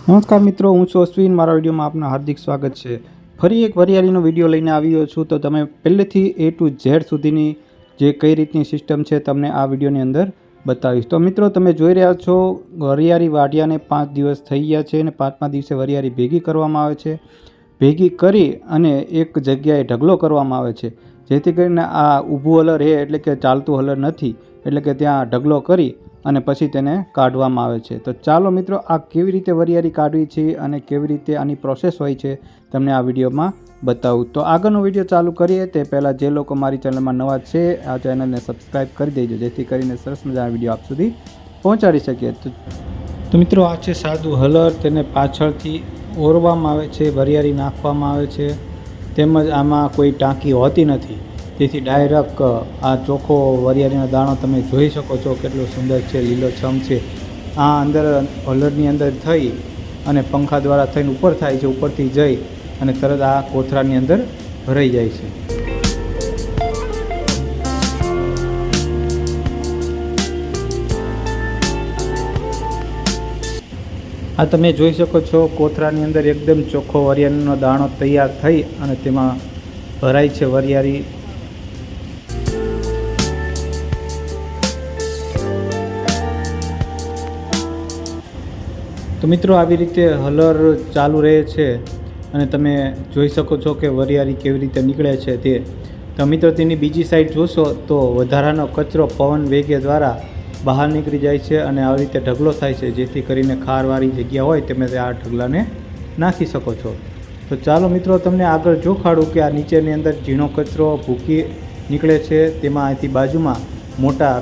નમસ્કાર મિત્રો, હું છું અશ્વિન। મારા વિડીયોમાં આપનું હાર્દિક સ્વાગત છે। ફરી એક વરિયાળીનો વિડીયો લઈને આવ્યો છું। તો તમે પહેલેથી A to Z સુધીની જે કઈ રીતની સિસ્ટમ છે તમને આ વિડીયોની અંદર બતાવીશ। તો મિત્રો, તમે જોઈ રહ્યા છો વરિયાળી વાઢિયાને 5 દિવસ થઈ ગયા છે અને 5મા દિવસે વરિયાળી ભેગી કરવામાં આવે છે। ભેગી કરી અને એક જગ્યાએ ઢગલો કરવામાં આવે છે, જેથી કરીને આ ઊભું હલર એટલે કે ચાલતું હલર નથી, એટલે કે ત્યાં ઢગલો કરી અને પછી તેને કાઢવામાં આવે છે। તો ચાલો મિત્રો, આ કેવી રીતે વરિયાળી કાઢવી છે અને કેવી રીતે આની પ્રોસેસ હોય છે તમને આ વિડીયોમાં બતાવું। તો આગળનો વિડીયો ચાલુ કરીએ તે પહેલાં જે લોકો મારી ચેનલમાં નવા છે આ ચેનલને સબસ્ક્રાઈબ કરી દેજો, જેથી કરીને સરસ મજાના વિડીયો આપ સુધી પહોંચાડી શકીએ। તો મિત્રો, આ છે સાદું હલર, તેને પાછળથી ઓરવામાં આવે છે, વરિયાળી નાખવામાં આવે છે, તેમજ આમાં કોઈ ટાંકી હોતી નથી, તેથી ડાયરેક્ટ આ ચોખ્ખો વરિયાળીનો દાણો તમે જોઈ શકો છો કેટલો સુંદર છે, લીલોછમ છે। આ અંદર હલરની અંદર થઈ અને પંખા દ્વારા થઈને ઉપર થાય છે, ઉપરથી જઈ અને તરત આ કોથળાની અંદર ભરાઈ જાય છે। આ તમે જોઈ શકો છો કોથળાની અંદર એકદમ ચોખ્ખો વરિયાળીનો દાણો તૈયાર થઈ અને તેમાં ભરાય છે વરિયાળી। તો મિત્રો, આવી રીતે હલર ચાલુ રહે છે અને તમે જોઈ શકો છો કે વરિયાળી કેવી રીતે નીકળે છે તે। તો મિત્રો, તેની બીજી સાઈડ જોશો તો વધારાનો કચરો પવન વેગે દ્વારા બહાર નીકળી જાય છે અને આવી રીતે ઢગલો થાય છે, જેથી કરીને ખારવાળી જગ્યા હોય તમે આ ઢગલાને નાખી શકો છો। તો ચાલો મિત્રો, તમને આગળ જોખાડું કે આ નીચેની અંદર ઝીણો કચરો ભૂકી નીકળે છે, તેમાં અહીંથી બાજુમાં મોટા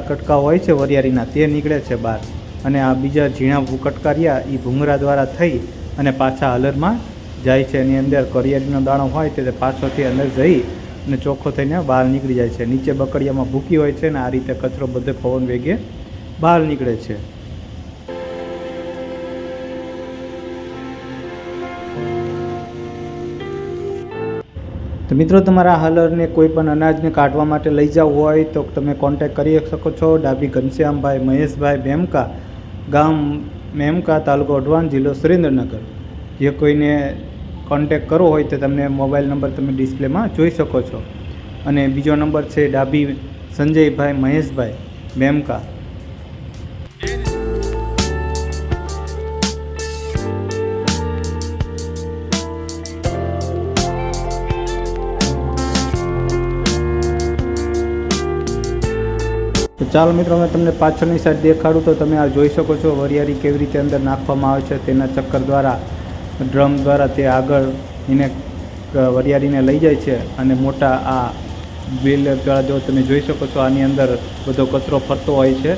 કટકા હોય છે વરિયાળીના તે નીકળે છે બહાર, અને આ બીજા ઝીણા કટકા રહ્યા એ ભૂંગળા દ્વારા થઈ અને પાછા હલરમાં જાય છે। એની અંદર વરિયાળીનો દાણો હોય તે પાછળથી અંદર જઈ અને ચોખ્ખો થઈને બહાર નીકળી જાય છે। નીચે બકડિયામાં ભૂકી હોય છે ને આ રીતે કચરો બધે પવન વેગે બહાર નીકળે છે। તો મિત્રો, તમારા હલરને કોઈ પણ અનાજને કાઢવા માટે લઈ જવું હોય તો તમે કોન્ટેક કરી શકો છો। ડાભી ઘનશ્યામભાઈ મહેશભાઈ મેમકા, ગામ મેમકા, તાલુકો અઢવાણ, જિલ્લો સુરેન્દ્રનગર। જે કોઈને કોન્ટેક કરવો હોય તો તમને મોબાઈલ નંબર તમે ડિસ્પ્લેમાં જોઈ શકો છો। અને બીજો નંબર છે ડાભી સંજયભાઈ મહેશભાઈ મેમકા। તો ચાલો મિત્રો, મેં તમને પાછળની સાઈડ દેખાડું તો તમે આ જોઈ શકો છો વરિયાળી કેવી રીતે અંદર નાખવામાં આવે છે। તેના ચક્કર દ્વારા, ડ્રમ દ્વારા તે આગળ એને વરિયાળીને લઈ જાય છે અને મોટા આ બેલ દ્વારા જો તમે જોઈ શકો છો આની અંદર બધો કચરો ફરતો હોય છે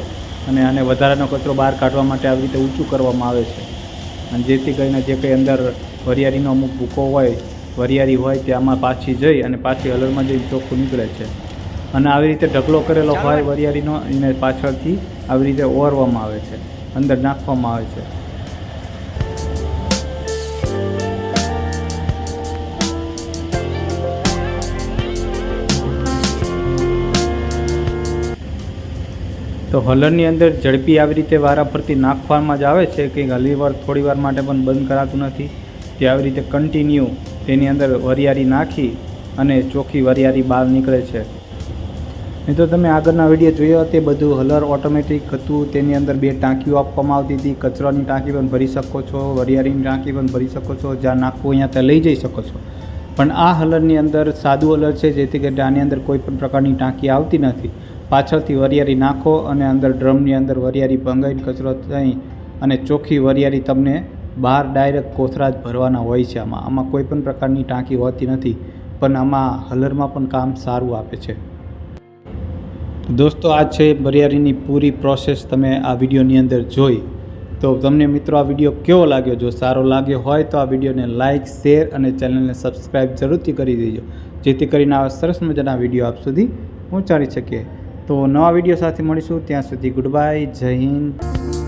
અને આને વધારાનો કચરો બહાર કાઢવા માટે આવી રીતે ઊંચું કરવામાં આવે છે, અને જેથી કરીને જે કંઈ અંદર વરિયાળીનો અમુક ભૂકો હોય, વરિયાળી હોય તે આમાં પાછી જઈ અને પાછી હલરમાં જઈ ચોખ્ખું નીકળે છે। અને આવી રીતે ઢગલો કરેલો હોય વરિયાળીનો એને પાછળથી આવી રીતે ઓરવામાં આવે છે, અંદર નાખવામાં આવે છે। તો હલરની અંદર ઝડપી આવી રીતે વારાફરતી નાખવામાં જ આવે છે, કંઈ હલીવાર થોડી વાર માટે પણ બંધ કરાતું નથી। તે આવી રીતે કન્ટિન્યુ તેની અંદર વરિયાળી નાખી અને ચોખ્ખી વરિયાળી બહાર નીકળે છે। મિત્રો, તમે આગળના વિડીયો જોયો તે બધું હલર ઓટોમેટિક હતું, તેની અંદર 2 ટાંકીઓ આપવામાં આવતી હતી। કચરાની ટાંકી પણ ભરી શકો છો, વરિયાળીની ટાંકી પણ ભરી શકો છો, જ્યાં નાખવું અહીંયા ત્યાં લઈ જઈ શકો છો। પણ આ હલરની અંદર સાદું હલર છે, જેથી કરીને આની અંદર કોઈ પણ પ્રકારની ટાંકી આવતી નથી। પાછળથી વરિયાળી નાખો અને અંદર ડ્રમની અંદર વરિયાળી ભંગાઈને કચરો થઈ અને ચોખ્ખી વરિયાળી તમને બહાર ડાયરેક્ટ કોથળા જ ભરવાના હોય છે। આમાં કોઈ પણ પ્રકારની ટાંકી હોતી નથી, પણ આમાં હલરમાં પણ કામ સારું આપે છે। દોસ્તો, આ છે વરિયાળીની પૂરી પ્રોસેસ તમે આ વિડીયોની અંદર જોઈ। તો તમને મિત્રો આ વિડીયો કેવો લાગ્યો? જો સારો લાગ્યો હોય તો આ વિડીયોને લાઇક, શેર અને ચેનલને સબસ્ક્રાઈબ જરૂરથી કરી દેજો, જેથી કરીને આવા સરસ મજાના વિડીયો આપ સુધી પહોંચાડી શકીએ। તો નવા વિડીયો સાથે મળીશું, ત્યાં સુધી ગુડ બાય, જય હિન્દ।